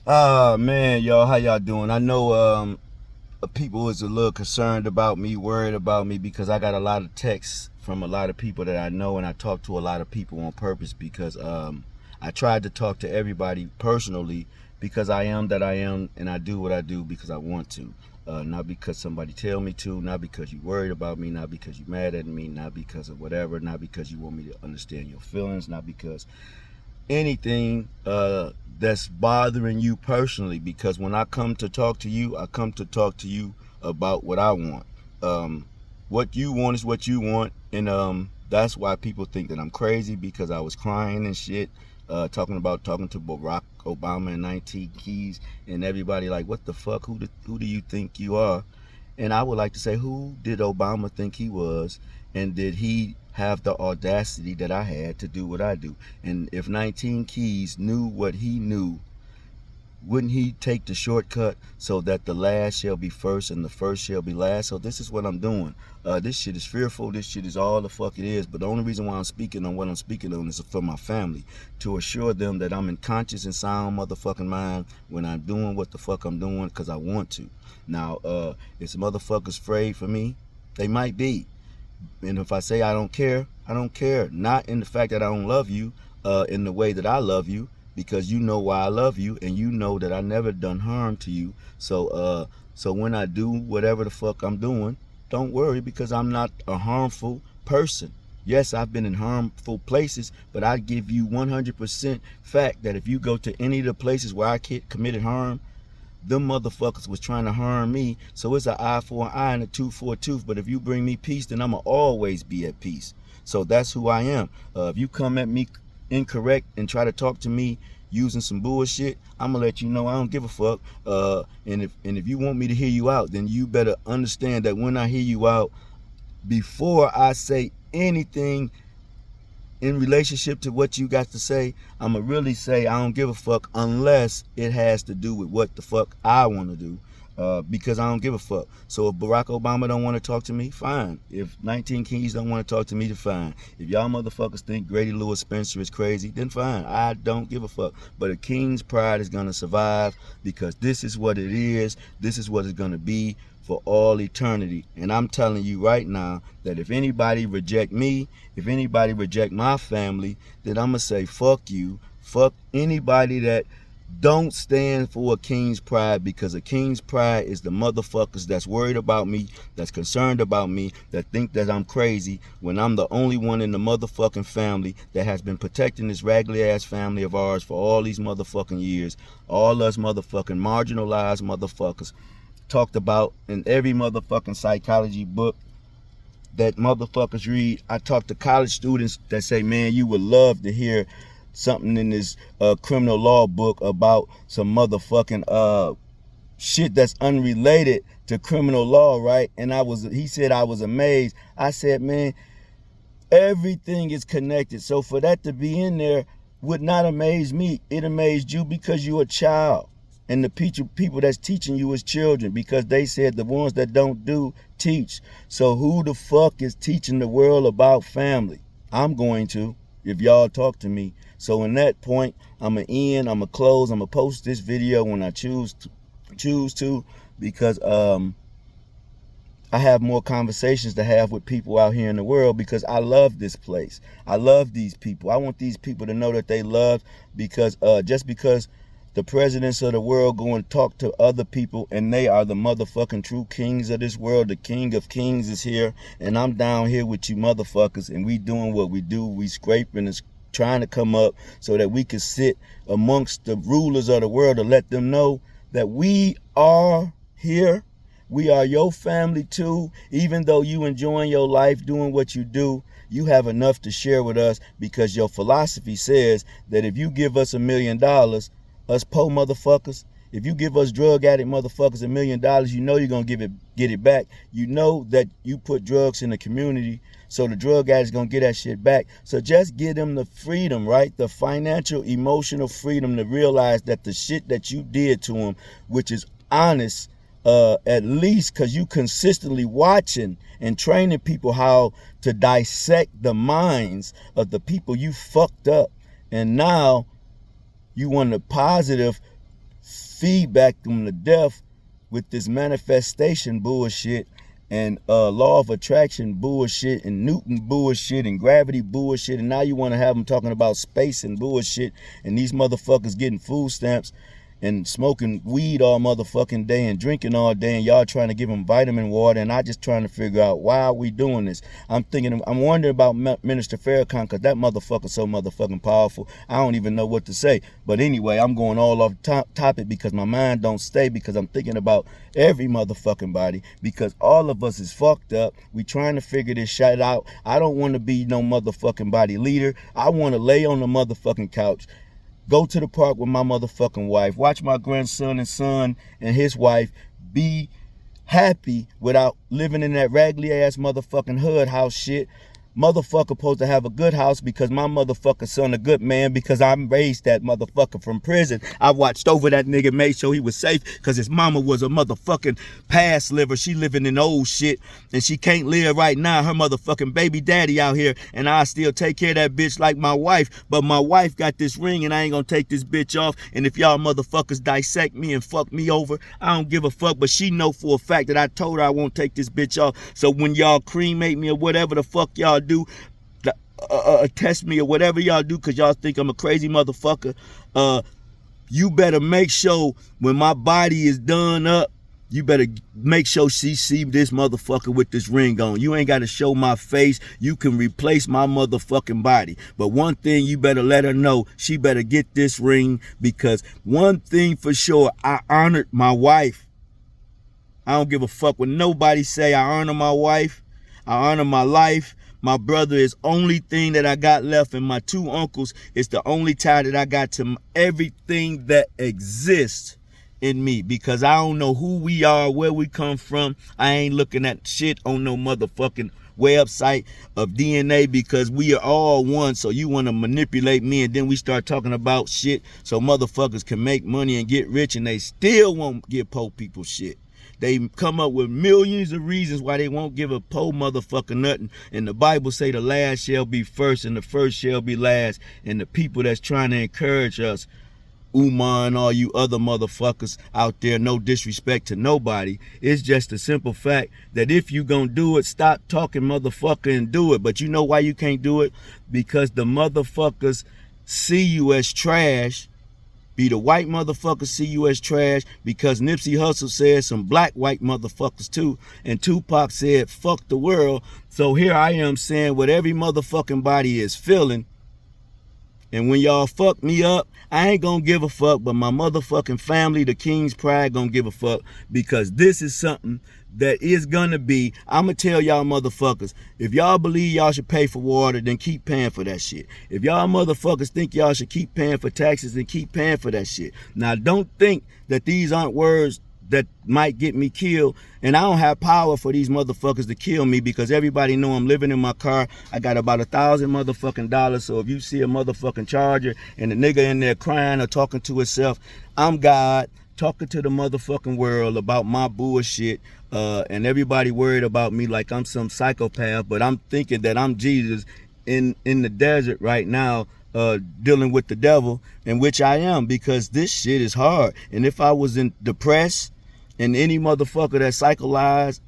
Man, y'all, how y'all doing? I know people is a little concerned about me, worried about me because I got a lot of texts from a lot of people that I know, and I talk to a lot of people on purpose because I tried to talk to everybody personally because I am that I am, and I do what I do because I want to. Not because somebody tell me to, not because you worried about me, not because you mad at me, not because of whatever, not because you want me to understand your feelings, not because anything that's bothering you personally, because when I come to talk to you, I come to talk to you about what I want. Um, what you want is what you want, and that's why people think that I'm crazy because I was crying and shit, talking to Barack Obama and 19 Keys, and everybody like, what the fuck? Who do you think you are? And I would like to say, who did Obama think he was? And did he have the audacity that I had to do what I do? And if 19 Keys knew what he knew, wouldn't he take the shortcut so that the last shall be first and the first shall be last? So this is what I'm doing. This shit is fearful. This shit is all the fuck it is. But the only reason why I'm speaking on what I'm speaking on is for my family, to assure them that I'm in conscious and sound motherfucking mind when I'm doing what the fuck I'm doing because I want to. Now, if some motherfuckers afraid for me, they might be. And if I say I don't care, I don't care. Not in the fact that I don't love you, in the way that I love you, because you know why I love you, and you know that I never done harm to you. So when I do whatever the fuck I'm doing, don't worry because I'm not a harmful person. Yes, I've been in harmful places, but I give you 100% fact that if you go to any of the places where I committed harm, them motherfuckers was trying to harm me. So it's an eye for an eye and a tooth for a tooth. But if you bring me peace, then I'ma always be at peace. So that's who I am. If you come at me incorrect and try to talk to me using some bullshit, I'ma let you know I don't give a fuck. And if you want me to hear you out, then you better understand that when I hear you out, before I say anything in relationship to what you got to say, I'ma really say I don't give a fuck unless it has to do with what the fuck I want to do. Because I don't give a fuck. So if Barack Obama don't want to talk to me, fine. If 19 Keys don't want to talk to me, then fine. If y'all motherfuckers think Grady Lewis Spencer is crazy, then fine. I don't give a fuck. But a king's pride is gonna survive because this is what it is. This is what it's gonna be for all eternity. And I'm telling you right now that if anybody reject me, if anybody reject my family, then I'm gonna say fuck you. Fuck anybody that don't stand for a king's pride, because a king's pride is the motherfuckers that's worried about me, that's concerned about me, that think that I'm crazy when I'm the only one in the motherfucking family that has been protecting this raggedy ass family of ours for all these motherfucking years. All us motherfucking marginalized motherfuckers talked about in every motherfucking psychology book that motherfuckers read. I talk to college students that say, man, you would love to hear something in this criminal law book about some motherfucking shit that's unrelated to criminal law, right? And he said I was amazed. I said, man, everything is connected. So for that to be in there would not amaze me. It amazed you because you're a child. And the people that's teaching you is children, because they said the ones that don't do teach. So who the fuck is teaching the world about family? I'm going to, if y'all talk to me. So in that point, I'm going to end, I'm going to close, I'm going to post this video when I choose to, because I have more conversations to have with people out here in the world, because I love this place. I love these people. I want these people to know that they love, because just because the presidents of the world go and talk to other people and they are the motherfucking true kings of this world, the king of kings is here, and I'm down here with you motherfuckers, and we doing what we do. We scraping and trying to come up so that we can sit amongst the rulers of the world to let them know that we are here. We are your family too. Even though you enjoying your life doing what you do, you have enough to share with us, because your philosophy says that if you give us $1 million, us poor motherfuckers, if you give us drug addict motherfuckers $1 million, you know you're gonna get it back. You know that you put drugs in the community, so the drug addict's gonna get that shit back. So just give them the freedom, right? The financial, emotional freedom to realize that the shit that you did to them, which is honest, at least because you consistently watching and training people how to dissect the minds of the people you fucked up, and now you want a positive feedback them to death with this manifestation bullshit and law of attraction bullshit and Newton bullshit and gravity bullshit, and now you want to have them talking about space and bullshit, and these motherfuckers getting food stamps and smoking weed all motherfucking day and drinking all day, and y'all trying to give them vitamin water, and I just trying to figure out why are we doing this. I'm wondering about Minister Farrakhan, because that motherfucker's so motherfucking powerful. I don't even know what to say. But anyway, I'm going all off topic because my mind don't stay, because I'm thinking about every motherfucking body, because all of us is fucked up. We trying to figure this shit out. I don't want to be no motherfucking body leader. I want to lay on the motherfucking couch, go to the park with my motherfucking wife, watch my grandson and son and his wife be happy without living in that raggedy ass motherfucking hood house shit. Motherfucker supposed to have a good house because my motherfucking son a good man, because I raised that motherfucker from prison. I watched over that nigga, made sure he was safe, because his mama was a motherfucking past liver. She living in old shit and she can't live right now. Her motherfucking baby daddy out here, and I still take care of that bitch like my wife. But my wife got this ring and I ain't gonna take this bitch off. And if y'all motherfuckers dissect me and fuck me over, I don't give a fuck. But she know for a fact that I told her I won't take this bitch off. So when y'all cremate me or whatever the fuck y'all do, test me or whatever y'all do, because y'all think I'm a crazy motherfucker, you better make sure when my body is done up, you better make sure she see this motherfucker with this ring on. You ain't got to show my face. You can replace my motherfucking body. But one thing you better let her know, she better get this ring, because one thing for sure, I honored my wife. I don't give a fuck what nobody say. I honor my wife. I honor my life. My brother is only thing that I got left, and my two uncles is the only tie that I got to everything that exists in me, because I don't know who we are, where we come from. I ain't looking at shit on no motherfucking website of DNA, because we are all one. So you want to manipulate me, and then we start talking about shit so motherfuckers can make money and get rich, and they still won't give poor people shit. They come up with millions of reasons why they won't give a poor motherfucker nothing. And the Bible say the last shall be first and the first shall be last. And the people that's trying to encourage us, Umar and all you other motherfuckers out there, no disrespect to nobody, it's just a simple fact that if you gonna do it, stop talking motherfucker and do it. But you know why you can't do it? Because the motherfuckers see you as trash. Be the white motherfuckers see you as trash, because Nipsey Hussle said some black white motherfuckers too, and Tupac said fuck the world. So here I am saying what every motherfucking body is feeling. And when y'all fuck me up, I ain't gonna give a fuck, but my motherfucking family, the King's Pride, gonna give a fuck, because this is something that is gonna be, I'ma tell y'all motherfuckers, if y'all believe y'all should pay for water, then keep paying for that shit. If y'all motherfuckers think y'all should keep paying for taxes, then keep paying for that shit. Now don't think that these aren't words that might get me killed, and I don't have power for these motherfuckers to kill me, because everybody know I'm living in my car. I got about $1,000 motherfucking dollars. So if you see a motherfucking Charger and the nigga in there crying or talking to himself, I'm God talking to the motherfucking world about my bullshit, and everybody worried about me like I'm some psychopath, but I'm thinking that I'm Jesus in the desert right now, dealing with the devil, in which I am, because this shit is hard. And if I was depressed, and any motherfucker that psychoanalyze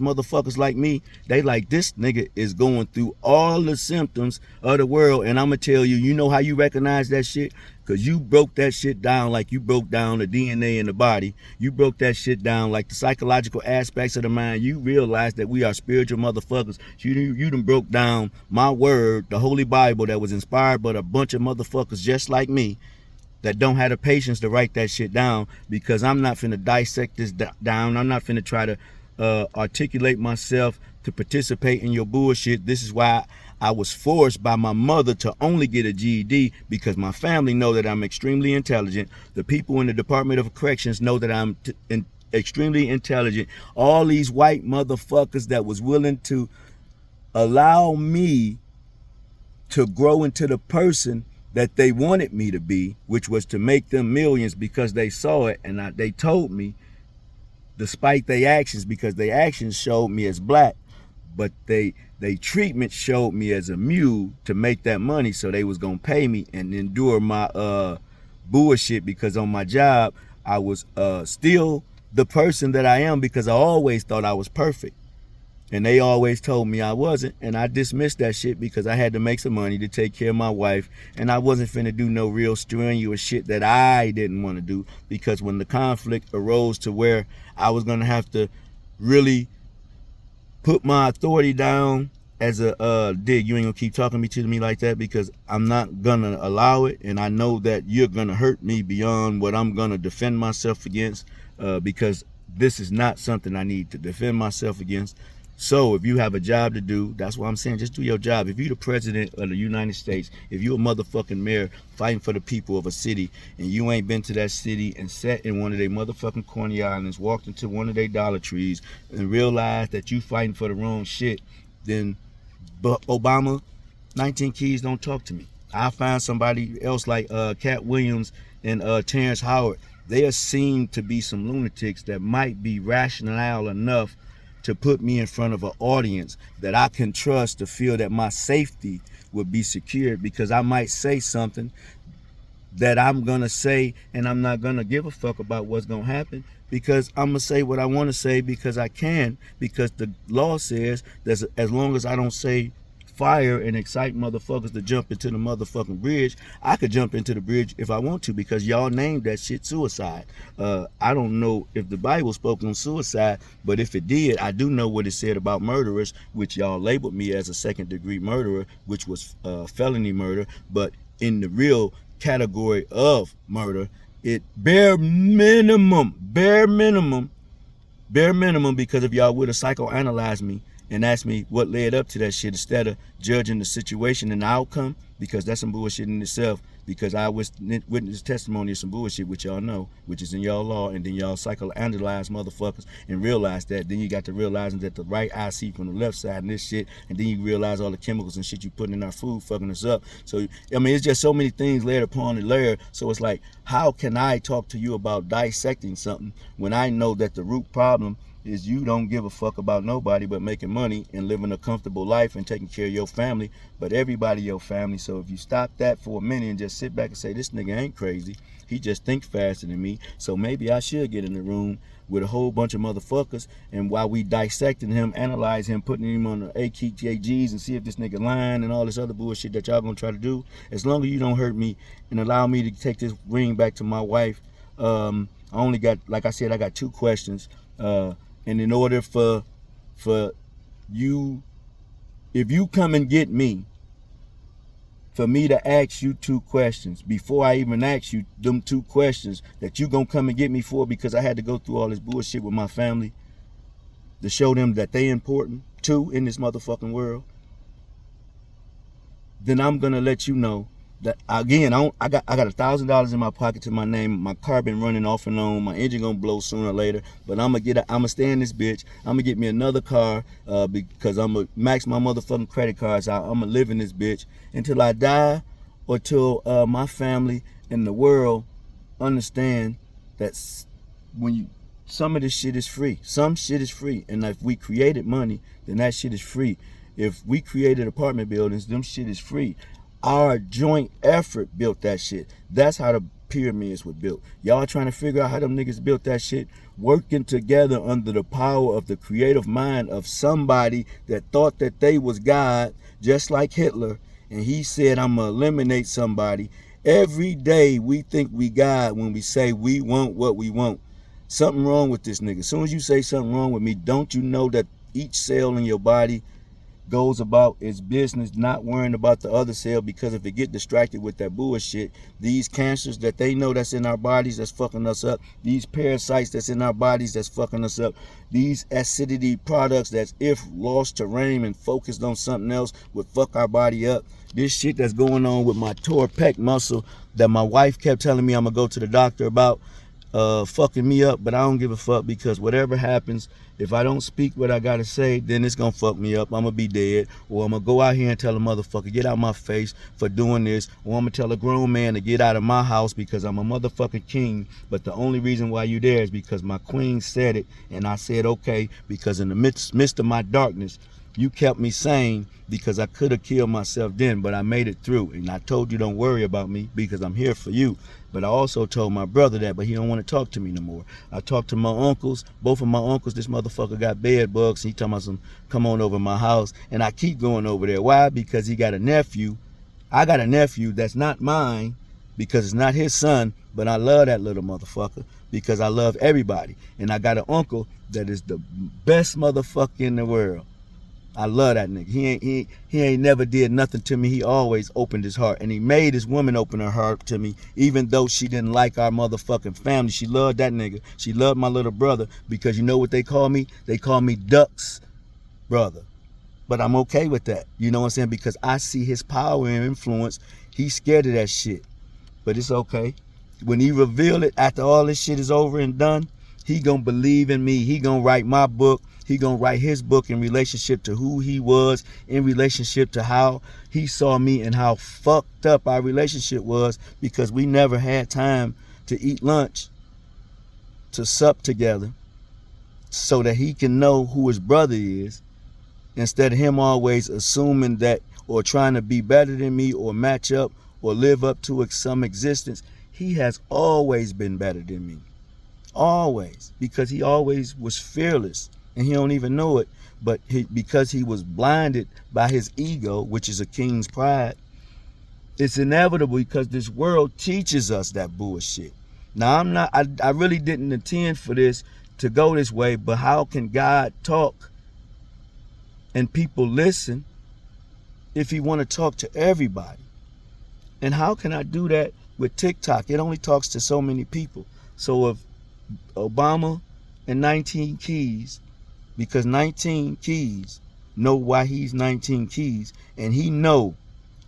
motherfuckers like me, they like, this nigga is going through all the symptoms of the world. And I'ma tell you, you know how you recognize that shit? Because you broke that shit down like you broke down the DNA in the body. You broke that shit down like the psychological aspects of the mind. You realize that we are spiritual motherfuckers. You done broke down my word, the Holy Bible, that was inspired by a bunch of motherfuckers just like me, that don't have the patience to write that shit down, because I'm not finna dissect this down. I'm not finna try to articulate myself to participate in your bullshit. This is why I was forced by my mother to only get a GED, because my family know that I'm extremely intelligent. The people in the Department of Corrections know that I'm extremely intelligent. All these white motherfuckers that was willing to allow me to grow into the person that they wanted me to be, which was to make them millions, because they saw it, and they told me, despite their actions, because their actions showed me as black, but they treatment showed me as a mule to make that money, so they was gonna pay me and endure my bullshit because on my job I was still the person that I am because I always thought I was perfect. And they always told me I wasn't, and I dismissed that shit because I had to make some money to take care of my wife, and I wasn't finna do no real strenuous shit that I didn't want to do, because when the conflict arose to where I was gonna have to really put my authority down as a dig, you ain't gonna keep talking to me like that, because I'm not gonna allow it, and I know that you're gonna hurt me beyond what I'm gonna defend myself against, because this is not something I need to defend myself against. So if you have a job to do, that's what I'm saying, just do your job. If you're the president of the United States, if you're a motherfucking mayor fighting for the people of a city, and you ain't been to that city and sat in one of their motherfucking corny islands, walked into one of their Dollar Trees, and realized that you fighting for the wrong shit, then Obama, 19 Keys, don't talk to me. I'll find somebody else like Cat Williams and Terrence Howard. They are seen to be some lunatics that might be rational enough to put me in front of an audience that I can trust to feel that my safety would be secured, because I might say something that I'm gonna say and I'm not gonna give a fuck about what's gonna happen, because I'm gonna say what I want to say because I can, because the law says that as long as I don't say fire and excite motherfuckers to jump into the motherfucking bridge, I could jump into the bridge if I want to, because y'all named that shit suicide. I don't know if the Bible spoke on suicide, but if it did, I do know what it said about murderers, which y'all labeled me as a second-degree murderer, which was felony murder. But in the real category of murder, it bare minimum, because if y'all would have psychoanalyzed me and asked me what led up to that shit instead of judging the situation and the outcome, because that's some bullshit in itself, because I witnessed testimony of some bullshit, which y'all know, which is in y'all law, and then y'all psychoanalyze motherfuckers and realize that. Then you got to realizing that the right eye see from the left side and this shit, and then you realize all the chemicals and shit you putting in our food fucking us up. So, I mean, it's just so many things layered upon the layer. So it's like, how can I talk to you about dissecting something when I know that the root problem is you don't give a fuck about nobody but making money and living a comfortable life and taking care of your family, but everybody your family. So if you stop that for a minute and just sit back and say, this nigga ain't crazy, he just thinks faster than me, so maybe I should get in the room with a whole bunch of motherfuckers, and while we dissecting him, analyze him, putting him on the AKTAGs and see if this nigga lying and all this other bullshit that y'all gonna try to do, as long as you don't hurt me and allow me to take this ring back to my wife. I only got, like I said, I got 2 questions. And in order for you, if you come and get me, for me to ask you 2 questions before I even ask you them 2 questions that you gonna come and get me for, because I had to go through all this bullshit with my family to show them that they important too in this motherfucking world, then I'm gonna let you know that, again, I got $1,000 in my pocket to my name. My car been running off and on. My engine gonna blow sooner or later. But I'm gonna stay in this bitch. I'm gonna get me another car because I'm gonna max my motherfucking credit cards out. I'm gonna live in this bitch until I die, or till my family and the world understand that some of this shit is free. Some shit is free, and if we created money, then that shit is free. If we created apartment buildings, them shit is free. Our joint effort built that shit. That's how the pyramids were built. Y'all trying to figure out how them niggas built that shit, working together under the power of the creative mind of somebody that thought that they was God, just like Hitler, and he said, I'm gonna eliminate somebody. Every day we think we God when we say we want what we want. Something wrong with this nigga. As soon as you say something wrong with me, don't you know that each cell in your body goes about its business, not worrying about the other cell, because if it get distracted with that bullshit, these cancers that they know that's in our bodies that's fucking us up, these parasites that's in our bodies that's fucking us up, these acidity products that's, if lost to rain and focused on something else, would fuck our body up. This shit that's going on with my tore pec muscle that my wife kept telling me I'm gonna go to the doctor about, fucking me up, but I don't give a fuck, because whatever happens, if I don't speak what I gotta say, then it's gonna fuck me up. I'm gonna be dead, or I'm gonna go out here and tell a motherfucker, get out my face for doing this, or I'm gonna tell a grown man to get out of my house because I'm a motherfucking king, but the only reason why you there is because my queen said it, and I said okay, because in the midst of my darkness, You kept me sane because I could have killed myself then, but I made it through. And I told you don't worry about me because I'm here for you. But I also told my brother that, but he don't want to talk to me no more. I talked to my uncles. Both of my uncles, this motherfucker got bed bugs. He told me some, come on over my house. And I keep going over there. Why? Because he got a nephew. I got a nephew that's not mine because it's not his son, but I love that little motherfucker because I love everybody. And I got an uncle that is the best motherfucker in the world. I love that nigga. He ain't never did nothing to me. He always opened his heart. And he made his woman open her heart to me, even though she didn't like our motherfucking family. She loved that nigga. She loved my little brother because you know what they call me? They call me Duck's brother. But I'm okay with that. You know what I'm saying? Because I see his power and influence. He's scared of that shit. But it's okay. When he reveal it after all this shit is over and done, he gonna believe in me. He gonna write my book. He gonna write his book in relationship to who he was, in relationship to how he saw me and how fucked up our relationship was because we never had time to eat lunch, to sup together, so that he can know who his brother is, instead of him always assuming that or trying to be better than me or match up or live up to some existence. He has always been better than me. Always. Because he always was fearless. And he don't even know it. But because he was blinded by his ego, which is a king's pride, it's inevitable because this world teaches us that bullshit. Now, I really didn't intend for this to go this way, but how can God talk and people listen if he want to talk to everybody? And how can I do that with TikTok? It only talks to so many people. So if Obama and 19 Keys, because 19 Keys know why he's 19 Keys, and he know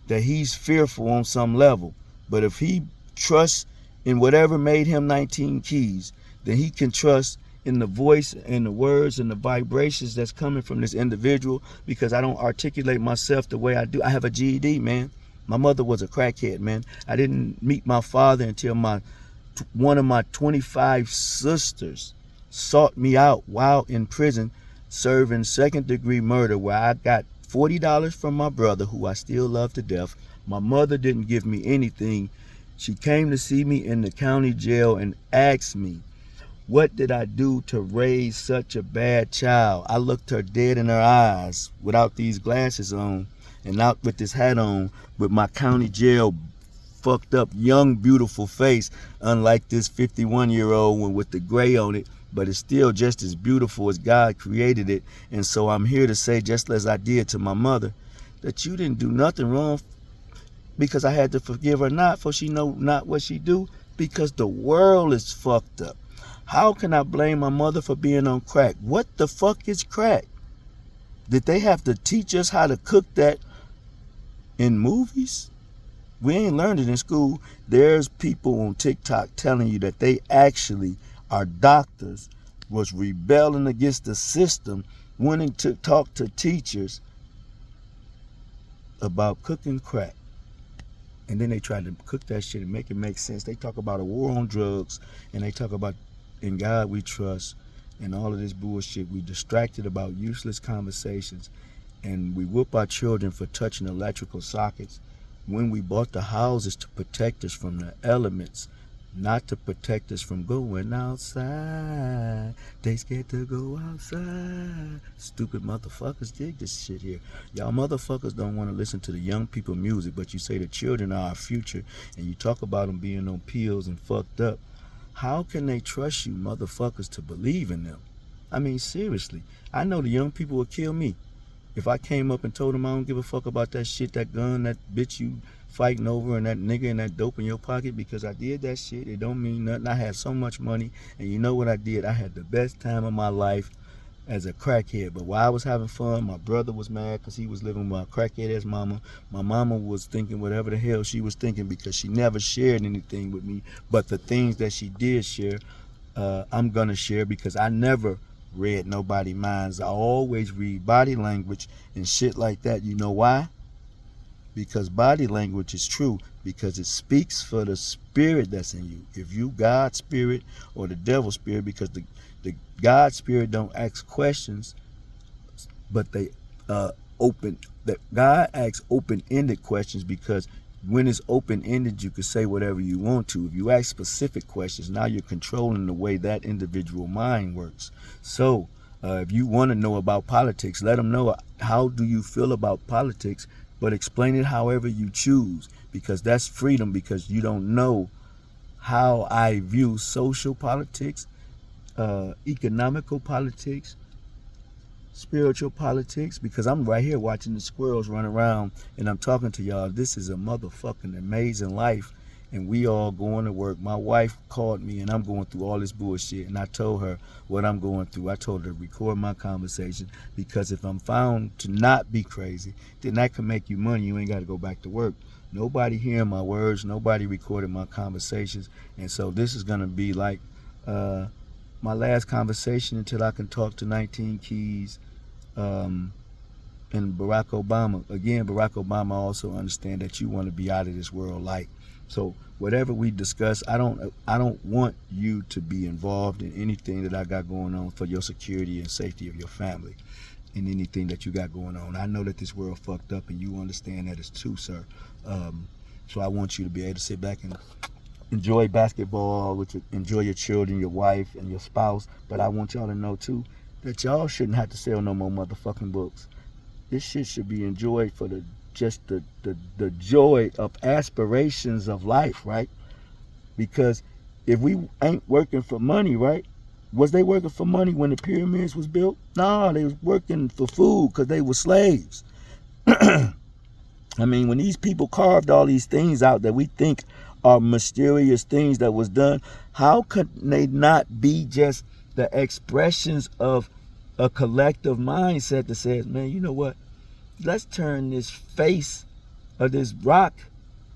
that he's fearful on some level. But if he trusts in whatever made him 19 Keys, then he can trust in the voice and the words and the vibrations that's coming from this individual, because I don't articulate myself the way I do. I have a GED, man. My mother was a crackhead, man. I didn't meet my father until one of my 25 sisters sought me out while in prison serving second-degree murder, where I got $40 from my brother, who I still love to death. My mother didn't give me anything. She came to see me in the county jail and asked me, what did I do to raise such a bad child? I looked her dead in her eyes without these glasses on and not with this hat on, with my county jail fucked up young beautiful face, unlike this 51-year-old one with the gray on it, but it's still just as beautiful as God created it. And so I'm here to say, just as I did to my mother, that you didn't do nothing wrong, because I had to forgive her not, for she know not what she do, because the world is fucked up. How can I blame my mother for being on crack? What the fuck is crack? Did they have to teach us how to cook that in movies? We ain't learned it in school. There's people on TikTok telling you that they actually are doctors, was rebelling against the system, wanting to talk to teachers about cooking crack. And then they try to cook that shit and make it make sense. They talk about a war on drugs, and they talk about in God we trust, and all of this bullshit. We distracted about useless conversations, and we whoop our children for touching electrical sockets when we bought the houses to protect us from the elements, not to protect us from going outside. They scared to go outside. Stupid motherfuckers dig this shit here. Y'all motherfuckers don't want to listen to the young people music, but you say the children are our future, and you talk about them being on pills and fucked up. How can they trust you motherfuckers to believe in them? I mean, seriously. I know the young people would kill me if I came up and told them I don't give a fuck about that shit, that gun, that bitch you fighting over, and that nigga and that dope in your pocket, because I did that shit. It don't mean nothing. I had so much money, and you know what I did? I had the best time of my life as a crackhead. But while I was having fun, my brother was mad because he was living with my crackhead ass mama. My mama was thinking whatever the hell she was thinking, because she never shared anything with me. But the things that she did share, I'm gonna share, because I never read nobody minds. I always read body language and shit like that. You know why? Because body language is true, because it speaks for the spirit that's in you. If you God's spirit or the devil's spirit, because the God spirit don't ask questions, but they open, that God asks open-ended questions, because when it's open-ended, you can say whatever you want to. If you ask specific questions, now you're controlling the way that individual mind works. So if you want to know about politics, let them know, how do you feel about politics, but explain it however you choose, because that's freedom, because you don't know how I view social politics, economical politics, spiritual politics, because I'm right here watching the squirrels run around and I'm talking to y'all. This is a motherfucking amazing life, and we all going to work. My wife called me and I'm going through all this bullshit, and I told her what I'm going through. I told her to record my conversation, because if I'm found to not be crazy, then that can make you money. You ain't got to go back to work. Nobody hearing my words, nobody recording my conversations, and so this is going to be like my last conversation until I can talk to 19 Keys and Barack Obama. Again, Barack Obama also understand that you want to be out of this world light. So whatever we discuss, I don't want you to be involved in anything that I got going on for your security and safety of your family, in anything that you got going on. I know that this world fucked up, and you understand that it's too, sir. So I want you to be able to sit back and enjoy basketball, enjoy your children, your wife, and your spouse. But I want y'all to know too that y'all shouldn't have to sell no more motherfucking books. This shit should be enjoyed for the joy of aspirations of life, right? Because if we ain't working for money, right? Was they working for money when the pyramids was built? No, they was working for food, because they were slaves. I mean, when these people carved all these things out that we think are mysterious things that was done, how could they not be just the expressions of a collective mindset that says, man, you know what? Let's turn this face of this rock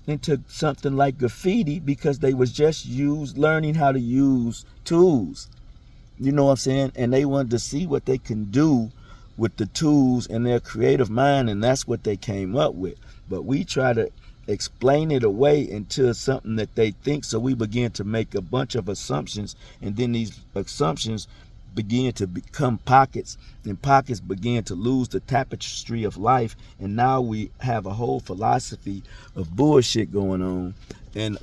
into something like graffiti, because they was just learning how to use tools. You know what I'm saying? And they wanted to see what they can do with the tools in their creative mind, and that's what they came up with. But we try to explain it away into something that they think, so we begin to make a bunch of assumptions, and then these assumptions begin to become pockets, and pockets begin to lose the tapestry of life, and now we have a whole philosophy of bullshit going on, and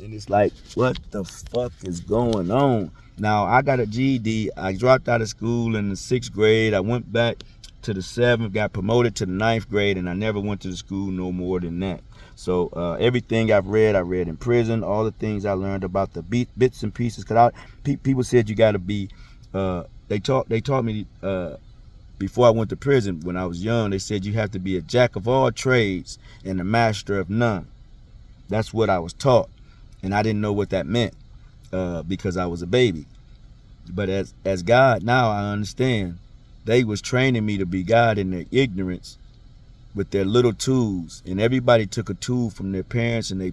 it's like, what the fuck is going on? Now, I got a GED. I dropped out of school in the 6th grade. I went back to the 7th, got promoted to the 9th grade, and I never went to the school no more than that. So everything I read in prison. All the things I learned about the bits and pieces. Because people said you got to be. They taught me before I went to prison, when I was young. They said you have to be a jack of all trades and a master of none. That's what I was taught, and I didn't know what that meant because I was a baby. But as God, now I understand. They was training me to be God in their ignorance with their little tools, and everybody took a tool from their parents, and they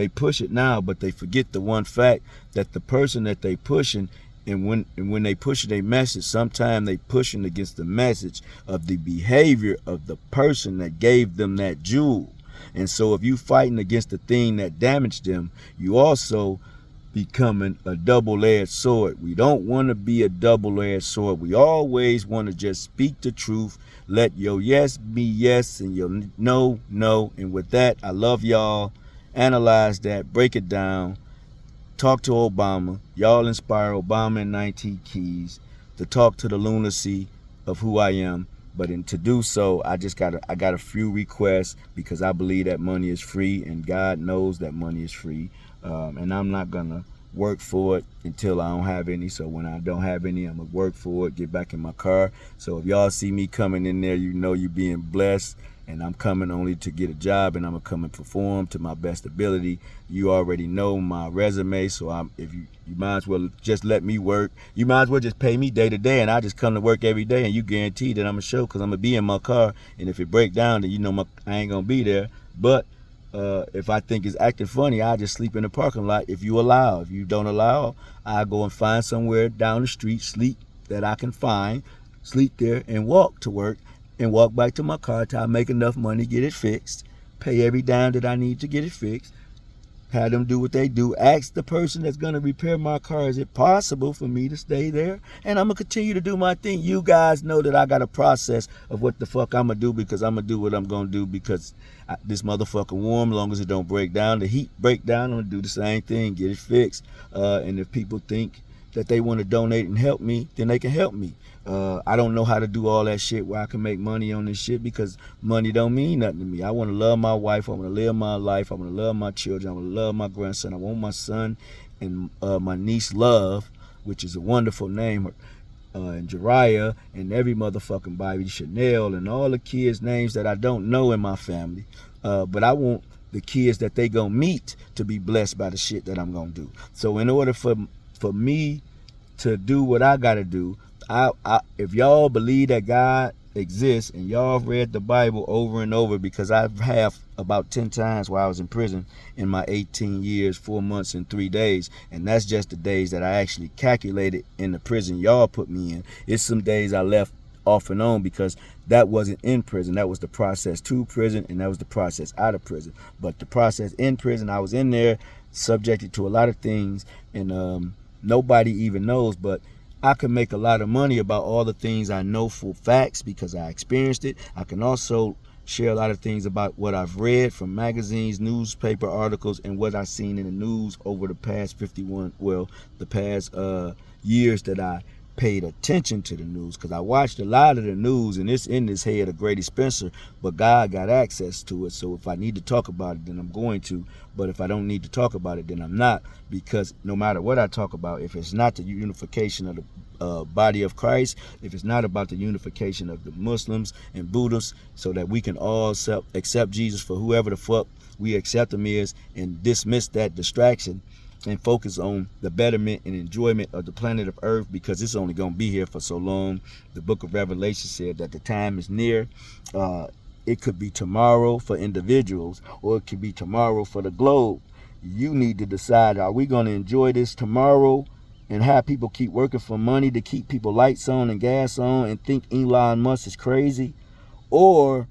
push it now, but they forget the one fact that the person that they pushing, and when they pushing a message, sometimes they pushing against the message of the behavior of the person that gave them that jewel. And so if you fighting against the thing that damaged them, you also becoming a double-edged sword. We don't want to be a double-edged sword. We always want to just speak the truth. Let your yes be yes and your no, no. And with that, I love y'all. Analyze that. Break it down. Talk to Obama. Y'all inspire Obama and 19 Keys to talk to the lunacy of who I am. But to do so, I got a few requests, because I believe that money is free, and God knows that money is free. And I'm not gonna work for it until I don't have any. So when I don't have any, I'm gonna work for it, get back in my car. So if y'all see me coming in there, you know you're being blessed, and I'm coming only to get a job, and I'm gonna come and perform to my best ability. You already know my resume, so if you might as well just let me work. You might as well just pay me day to day, and I just come to work every day, and you guarantee that I'm gonna show, because I'm gonna be in my car, and if it break down, then you know I ain't gonna be there. But if I think it's acting funny, I'll just sleep in the parking lot if you allow. If you don't allow, I'll go and find somewhere down the street, sleep that I can find, sleep there, and walk to work, and walk back to my car till I make enough money, get it fixed, pay every dime that I need to get it fixed, Have them do what they do. Ask the person that's going to repair my car, is it possible for me to stay there? And I'm going to continue to do my thing. You guys know that I got a process of what the fuck I'm going to do, because I'm going to do what I'm going to do, because this motherfucker warm, long as it don't break down. The heat break down, I'm going to do the same thing, get it fixed. And if people think that they want to donate and help me, then they can help me. I don't know how to do all that shit where I can make money on this shit, because money don't mean nothing to me. I want to love my wife. I want to live my life. I want to love my children. I want to love my grandson. I want my son and my niece Love, which is a wonderful name, and Jariah, and every motherfucking Bobby, Chanel, and all the kids' names that I don't know in my family. But I want the kids that they gonna meet to be blessed by the shit that I'm gonna do. So in order for me to do what I gotta do, if y'all believe that God exists and y'all have read the Bible over and over, because I have about 10 times while I was in prison in my 18 years, 4 months, and 3 days, and that's just the days that I actually calculated in the prison y'all put me in. It's some days I left off and on because that wasn't in prison. That was the process to prison, and that was the process out of prison. But the process in prison, I was in there subjected to a lot of things, and nobody even knows, but I can make a lot of money about all the things I know for facts because I experienced it. I can also share a lot of things about what I've read from magazines, newspaper articles, and what I've seen in the news over the past the past years that I paid attention to the news, because I watched a lot of the news, and it's in this head of Grady Spencer, but God got access to it. So if I need to talk about it, then I'm going to. But if I don't need to talk about it, then I'm not, because no matter what I talk about, if it's not the unification of the body of Christ, if it's not about the unification of the Muslims and Buddhists, so that we can all accept Jesus for whoever the fuck we accept him is, and dismiss that distraction and focus on the betterment and enjoyment of the planet of Earth, because it's only going to be here for so long. The book of Revelation said that the time is near. It could be tomorrow for individuals, or it could be tomorrow for the globe. You need to decide, are we going to enjoy this tomorrow and have people keep working for money to keep people lights on and gas on and think Elon Musk is crazy? Or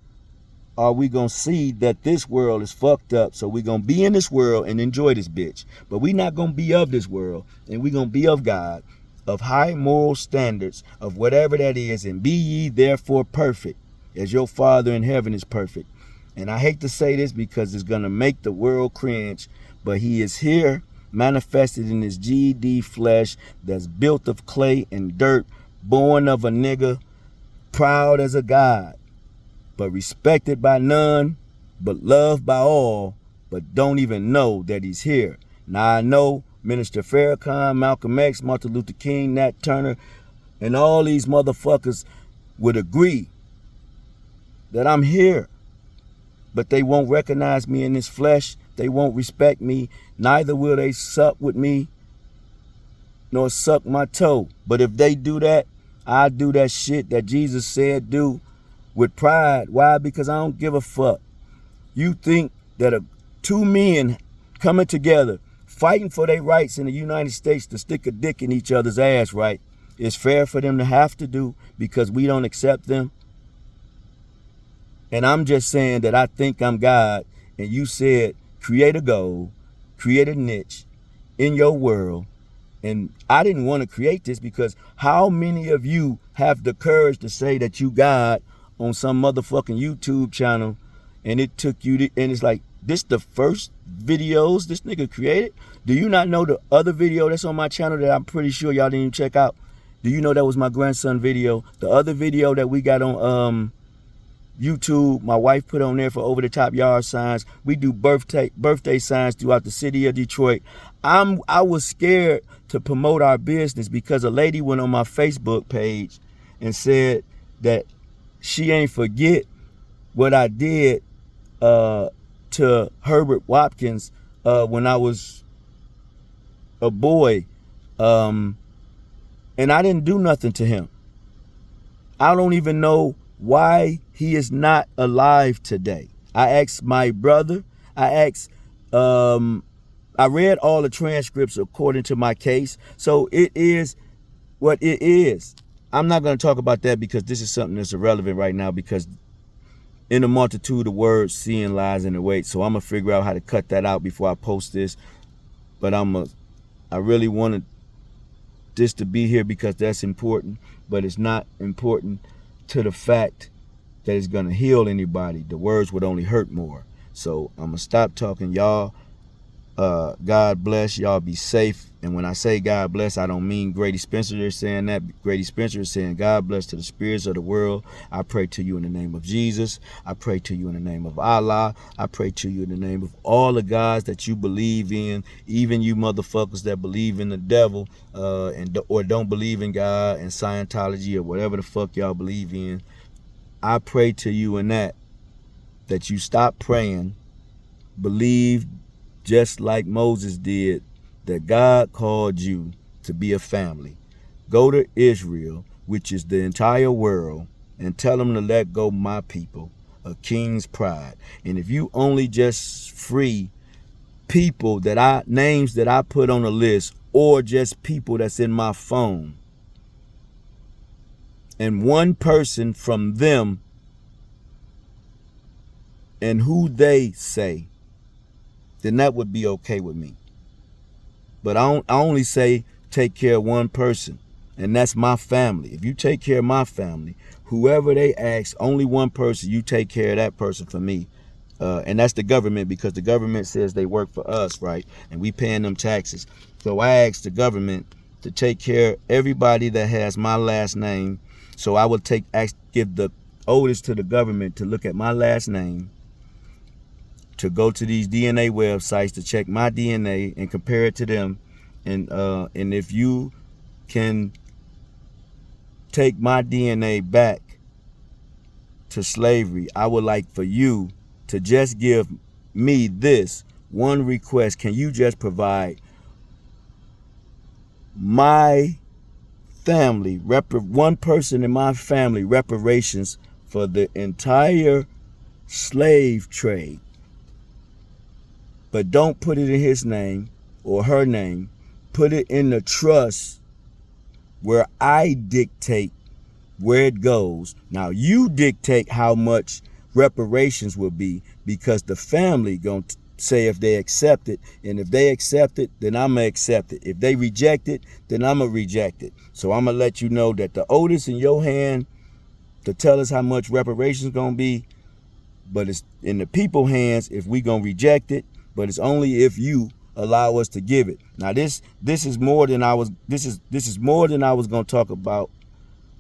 are we going to see that this world is fucked up, so we're going to be in this world and enjoy this bitch? But we're not going to be of this world, and we're going to be of God, of high moral standards, of whatever that is, and be ye therefore perfect, as your Father in heaven is perfect. And I hate to say this because it's going to make the world cringe, but he is here, manifested in his GD flesh that's built of clay and dirt, born of a nigga, proud as a god, but respected by none, but loved by all, but don't even know that he's here. Now I know Minister Farrakhan, Malcolm X, Martin Luther King, Nat Turner, and all these motherfuckers would agree that I'm here, but they won't recognize me in this flesh. They won't respect me. Neither will they sup with me, nor suck my toe. But if they do that, I do that shit that Jesus said do, with pride. Why? Because I don't give a fuck. You think that two men coming together, fighting for their rights in the United States to stick a dick in each other's ass, right, is fair for them to have to do because we don't accept them? And I'm just saying that I think I'm God, and you said create a goal, create a niche in your world. And I didn't want to create this, because how many of you have the courage to say that you God on some motherfucking YouTube channel, and it took you to, and it's like, this the first videos this nigga created? Do you not know the other video that's on my channel that I'm pretty sure y'all didn't even check out? Do you know that was my grandson video? The other video that we got on YouTube, my wife put on there for over the top yard signs. We do birthday signs throughout the city of Detroit. I was scared to promote our business because a lady went on my Facebook page and said that she ain't forget what I did to Herbert Watkins when I was a boy, and I didn't do nothing to him. I don't even know why he is not alive today. I asked my brother, I read all the transcripts according to my case, so it is what it is. I'm not going to talk about that because this is something that's irrelevant right now, because In the multitude of words, sin lies in the wait. So I'm gonna figure out how to cut that out before I post this. But I really wanted this to be here because that's important, but it's not important to the fact that it's gonna heal anybody. The words would only hurt more. So I'm gonna stop talking, y'all. God bless, y'all. Be safe. And when I say God bless, I don't mean Grady Spencer is saying that. Grady Spencer is saying God bless to the spirits of the world. I pray to you in the name of Jesus. I pray to you in the name of Allah. I pray to you in the name of all the gods that you believe in, even you motherfuckers that believe in the devil or don't believe in God and Scientology or whatever the fuck y'all believe in. I pray to you in that you stop praying, believe just like Moses did, that God called you to be a family. Go to Israel, which is the entire world, and tell them to let go my people, a king's pride. And if you only just free people names that I put on a list, or just people that's in my phone, and one person from them and who they say, then that would be okay with me. But I only say take care of one person, and that's my family. If you take care of my family, whoever they ask, only one person, you take care of that person for me. And that's the government, because the government says they work for us, right? And we paying them taxes. So I asked the government to take care of everybody that has my last name. So I would give the oldest to the government to look at my last name, to go to these DNA websites to check my DNA and compare it to them. And if you can take my DNA back to slavery, I would like for you to just give me this one request. Can you just provide my family, one person in my family, reparations for the entire slave trade? But don't put it in his name or her name. Put it in the trust where I dictate where it goes. Now you dictate how much reparations will be, because the family gonna say if they accept it. And if they accept it, then I'm gonna accept it. If they reject it, then I'm gonna reject it. So I'm gonna let you know that the oldest in your hand to tell us how much reparations gonna be, but it's in the people hands if we gonna reject it. But it's only if you allow us to give it. Now this is more than I was gonna talk about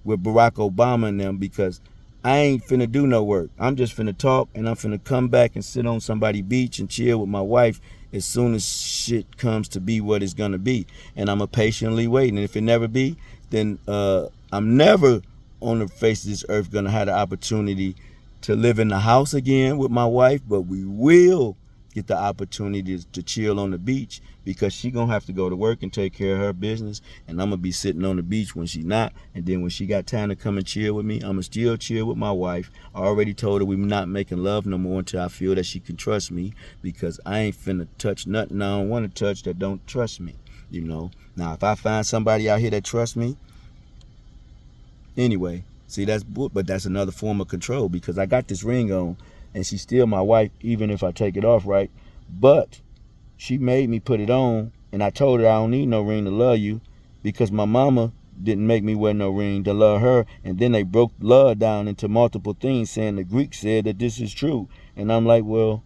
with Barack Obama and them, because I ain't finna do no work. I'm just finna talk, and I'm finna come back and sit on somebody's beach and chill with my wife as soon as shit comes to be what it's gonna be. And I'm a patiently waiting. And if it never be, then I'm never on the face of this earth gonna have the opportunity to live in the house again with my wife, but we will get the opportunity to chill on the beach, because she gonna have to go to work and take care of her business, and I'm gonna be sitting on the beach when she not. And then when she got time to come and chill with me, I'm gonna still chill with my wife. I already told her we're not making love no more until I feel that she can trust me, because I ain't finna touch nothing I don't want to touch that don't trust me, you know. Now if I find somebody out here that trusts me, anyway, see, but that's another form of control, because I got this ring on and she's still my wife even if I take it off, right? But she made me put it on, and I told her I don't need no ring to love you, because my mama didn't make me wear no ring to love her. And then they broke love down into multiple things, saying the Greek said that this is true. And I'm like, well,